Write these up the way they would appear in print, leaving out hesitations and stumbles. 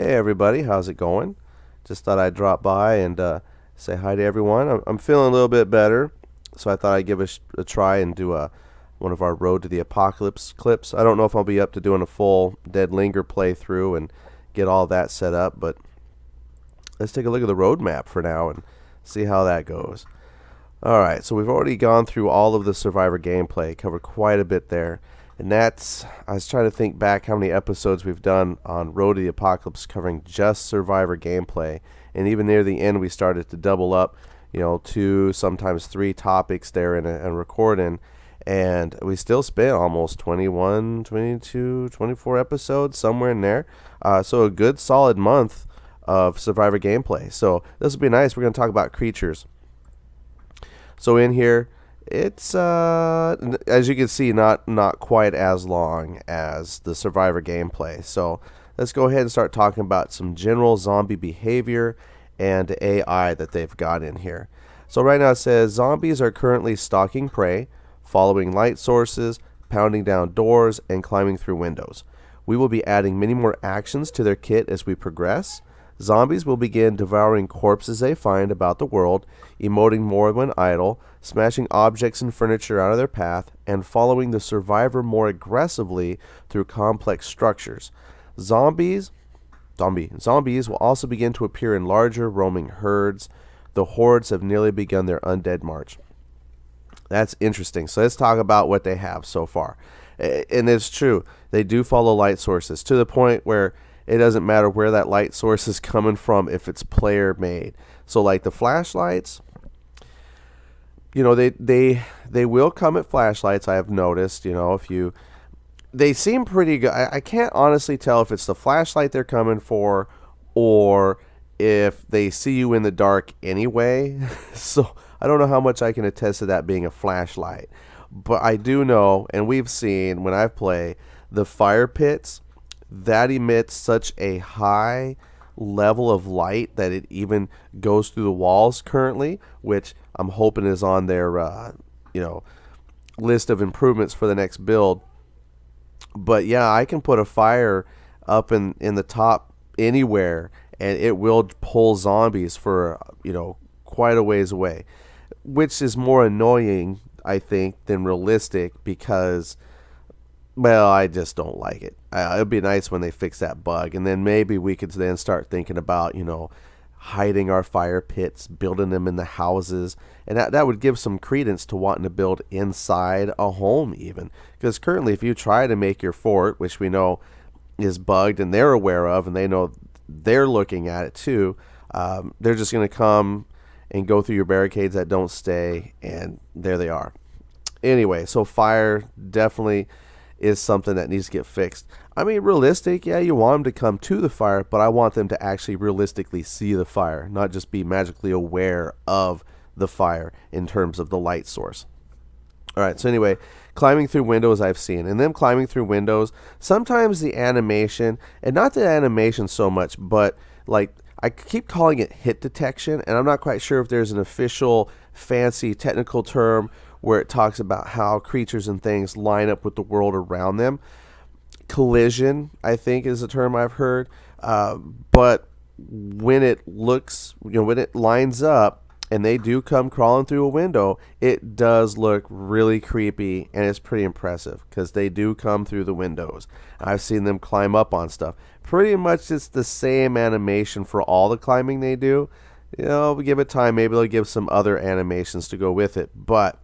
Hey everybody, how's it going? Just thought I'd drop by and say hi to everyone. I'm feeling a little bit better, so I thought I'd give a try and do one of our Road to the Apocalypse clips. I don't know if I'll be up to doing a full Dead Linger playthrough and get all that set up, but let's take a look at the roadmap for now and see how that goes. Alright, so we've already gone through all of the Survivor gameplay, covered quite a bit there. And I was trying to think back how many episodes we've done on Road to the Apocalypse covering just Survivor gameplay. And even near the end, we started to double up, two, sometimes three topics there and record in. And we still spent almost 21, 22, 24 episodes, somewhere in there. So a good solid month of Survivor gameplay. So this will be nice. We're going to talk about creatures. So in here, it's as you can see, not quite as long as the Survivor gameplay. So let's go ahead and start talking about some general zombie behavior and AI that they've got in here. So right now it says zombies are currently stalking prey, following light sources, pounding down doors, and climbing through windows. We will be adding many more actions to their kit as we progress. Zombies will begin devouring corpses they find about the world, emoting more when idle, smashing objects and furniture out of their path, and following the survivor more aggressively through complex structures. Zombies will also begin to appear in larger, roaming herds. The hordes have nearly begun their undead march. That's interesting. So let's talk about what they have so far. And it's true. They do follow light sources to the point where it doesn't matter where that light source is coming from if it's player made. So like the flashlights, they will come at flashlights. I have noticed, they seem pretty good. I can't honestly tell if it's the flashlight they're coming for or if they see you in the dark anyway. So I don't know how much I can attest to that being a flashlight. But I do know, and we've seen when I've played, the fire pits that emits such a high level of light that it even goes through the walls currently, which I'm hoping is on their list of improvements for the next build. But yeah, I can put a fire up in the top anywhere and it will pull zombies for quite a ways away, which is more annoying I think than realistic because, well, I just don't like it. It'd be nice when they fix that bug, and then maybe we could then start thinking about, hiding our fire pits, building them in the houses, and that would give some credence to wanting to build inside a home even. Because currently, if you try to make your fort, which we know is bugged and they're aware of, and they know they're looking at it too, they're just going to come and go through your barricades that don't stay, and there they are. Anyway, so fire definitely is something that needs to get fixed. I mean, realistic, yeah, you want them to come to the fire, but I want them to actually realistically see the fire, not just be magically aware of the fire in terms of the light source. All right, so anyway, climbing through windows I've seen, and them climbing through windows, sometimes the animation, and not the animation so much, but like I keep calling it hit detection, and I'm not quite sure if there's an official fancy technical term where it talks about how creatures and things line up with the world around them. Collision, I think, is a term I've heard. But when it looks, when it lines up and they do come crawling through a window, it does look really creepy and it's pretty impressive because they do come through the windows. I've seen them climb up on stuff. Pretty much it's the same animation for all the climbing they do. We give it time. Maybe they'll give some other animations to go with it, but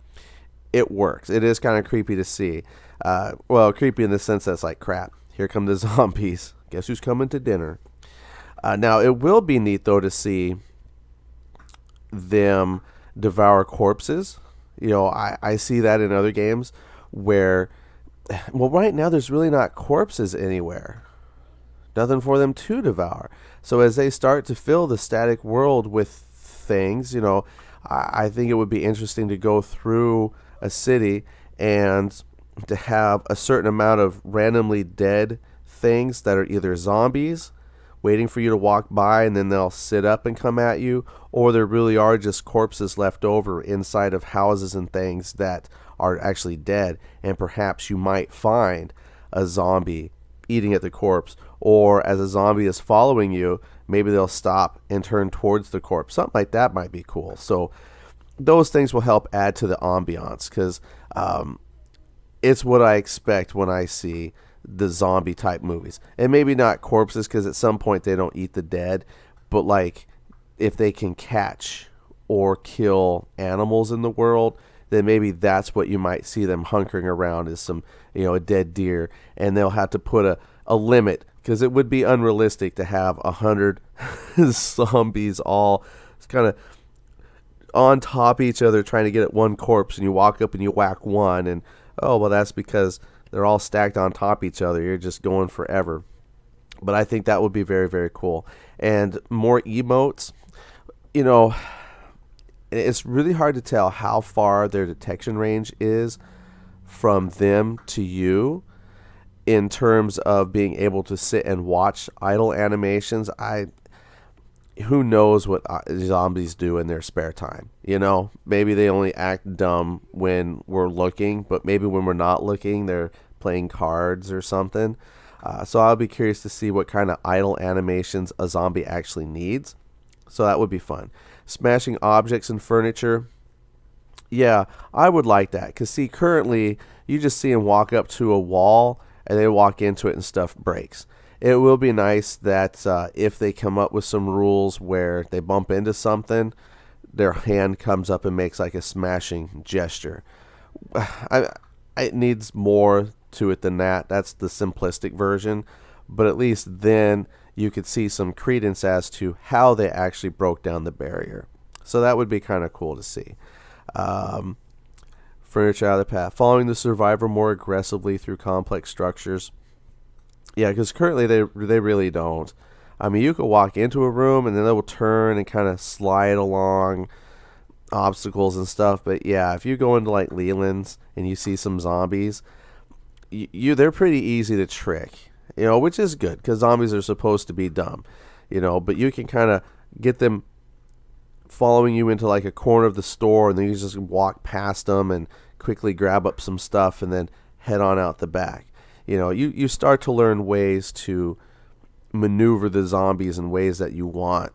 it works. It is kind of creepy to see. Creepy in the sense that it's like, crap, here come the zombies. Guess who's coming to dinner? Now, it will be neat, though, to see them devour corpses. I see that in other games where, well, right now there's really not corpses anywhere. Nothing for them to devour. So as they start to fill the static world with things, I think it would be interesting to go through a city and to have a certain amount of randomly dead things that are either zombies waiting for you to walk by and then they'll sit up and come at you, or there really are just corpses left over inside of houses and things that are actually dead, and perhaps you might find a zombie eating at the corpse, or as a zombie is following you, maybe they'll stop and turn towards the corpse. Something like that might be cool. So those things will help add to the ambiance, because it's what I expect when I see the zombie type movies. And maybe not corpses, because at some point they don't eat the dead, but like if they can catch or kill animals in the world, then maybe that's what you might see them hunkering around, is some, a dead deer, and they'll have to put a limit, because it would be unrealistic to have 100 zombies all kind of on top of each other trying to get at one corpse, and you walk up and you whack one, and oh well, that's because they're all stacked on top of each other. You're just going forever. But I think that would be very, very cool. And more emotes, it's really hard to tell how far their detection range is from them to you in terms of being able to sit and watch idle animations. Who knows what zombies do in their spare time? Maybe they only act dumb when we're looking, but maybe when we're not looking, they're playing cards or something. So I'll be curious to see what kind of idle animations a zombie actually needs. So that would be fun. Smashing objects and furniture. Yeah, I would like that. Because, see, currently, you just see them walk up to a wall, and they walk into it and stuff breaks. It will be nice that if they come up with some rules where they bump into something, their hand comes up and makes like a smashing gesture. It needs more to it than that. That's the simplistic version. But at least then you could see some credence as to how they actually broke down the barrier. So that would be kind of cool to see. Furniture out of the path. Following the survivor more aggressively through complex structures. Yeah, because currently they really don't. I mean, you could walk into a room and then they will turn and kind of slide along obstacles and stuff. But yeah, if you go into like Leland's and you see some zombies, they're pretty easy to trick. Which is good, because zombies are supposed to be dumb. But you can kind of get them following you into like a corner of the store, and then you just walk past them and quickly grab up some stuff and then head on out the back. You start to learn ways to maneuver the zombies in ways that you want.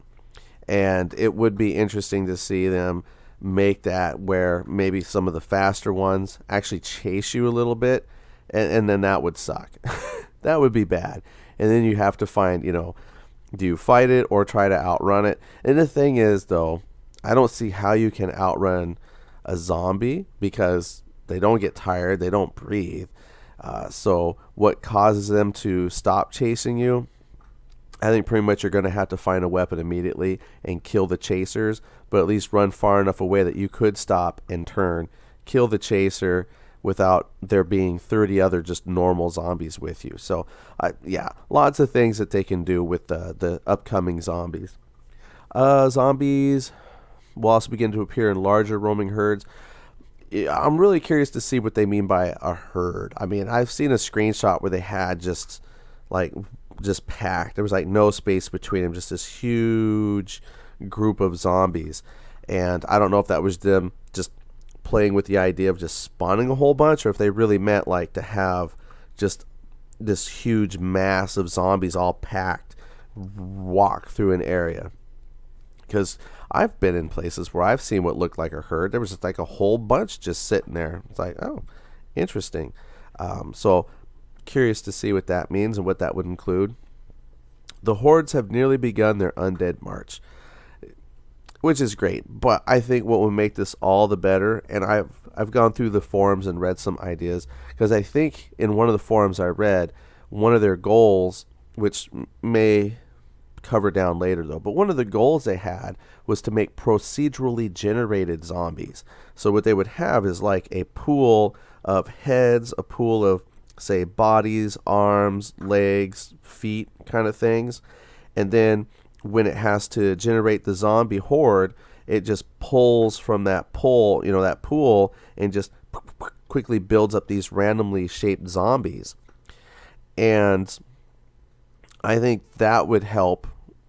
And it would be interesting to see them make that where maybe some of the faster ones actually chase you a little bit, and then that would suck. That would be bad. And then you have to find, do you fight it or try to outrun it? And the thing is, though, I don't see how you can outrun a zombie, because they don't get tired, they don't breathe. So what causes them to stop chasing you? I think pretty much you're going to have to find a weapon immediately and kill the chasers, but at least run far enough away that you could stop and turn, kill the chaser without there being 30 other just normal zombies with you. So, yeah, lots of things that they can do with the upcoming zombies. Zombies will also begin to appear in larger roaming herds. I'm really curious to see what they mean by a herd. I mean, I've seen a screenshot where they had just packed. There was like no space between them, just this huge group of zombies. And I don't know if that was them just playing with the idea of just spawning a whole bunch, or if they really meant like to have just this huge mass of zombies all packed walk through an area. Because I've been in places where I've seen what looked like a herd. There was just like a whole bunch just sitting there. It's like, oh, interesting. So curious to see what that means and what that would include. The hordes have nearly begun their undead march, which is great. But I think what will make this all the better, and I've gone through the forums and read some ideas, because I think in one of the forums I read, one of their goals, which may cover down later though, but one of the goals they had was to make procedurally generated zombies. So what they would have is like a pool of heads, a pool of, say, bodies, arms, legs, feet kind of things, and then when it has to generate the zombie horde, it just pulls from that pool, and just quickly builds up these randomly shaped zombies. And I think that would help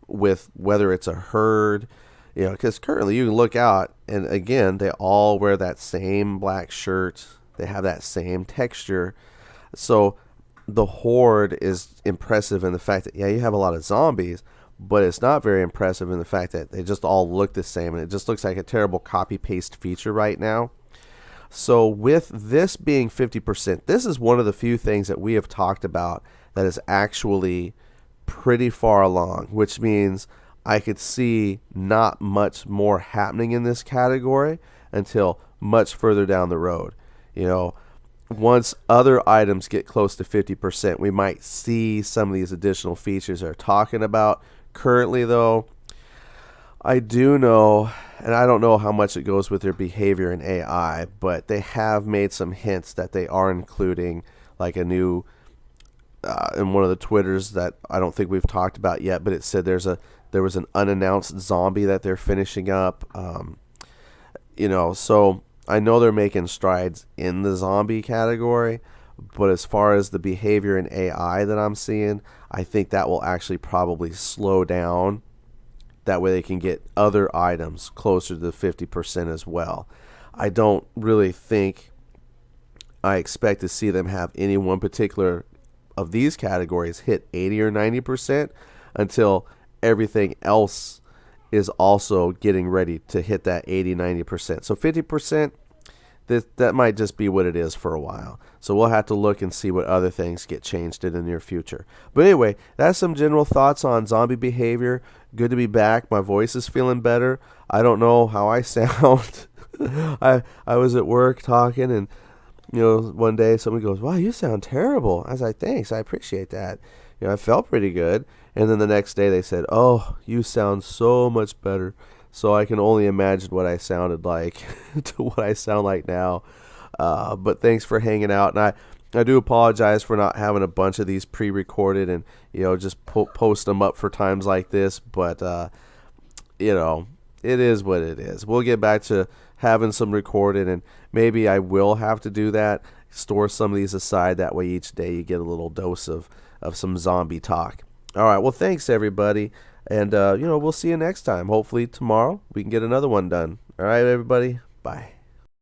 with whether it's a herd, because currently you can look out, and again, they all wear that same black shirt. They have that same texture. So the horde is impressive in the fact that, yeah, you have a lot of zombies, but it's not very impressive in the fact that they just all look the same, and it just looks like a terrible copy paste feature right now. So with this being 50%, this is one of the few things that we have talked about that is actually pretty far along, which means I could see not much more happening in this category until much further down the road. You know, once other items get close to 50%, we might see some of these additional features they're talking about. Currently, though, I do know, and I don't know how much it goes with their behavior in AI, but they have made some hints that they are including like a new in one of the Twitters that I don't think we've talked about yet, but it said there was an unannounced zombie that they're finishing up. So I know they're making strides in the zombie category, but as far as the behavior in AI that I'm seeing, I think that will actually probably slow down. That way they can get other items closer to the 50% as well. I don't really think I expect to see them have any one particular of these categories hit 80 or 90% until everything else is also getting ready to hit that 80-90%. So 50%, that might just be what it is for a while. So we'll have to look and see what other things get changed in the near future. But anyway, that's some general thoughts on zombie behavior. Good to be back. My voice is feeling better. I don't know how I sound. I was at work talking, and one day somebody goes, "Wow, you sound terrible." I was like, "Thanks, I appreciate that." I felt pretty good. And then the next day they said, "Oh, you sound so much better." So I can only imagine what I sounded like to what I sound like now. But thanks for hanging out. And I do apologize for not having a bunch of these pre-recorded and, just post them up for times like this. But, it is what it is. We'll get back to having some recorded, and maybe I will have to do that. Store some of these aside. That way each day you get a little dose of some zombie talk. All right. Well, thanks, everybody. And, we'll see you next time. Hopefully tomorrow we can get another one done. All right, everybody. Bye.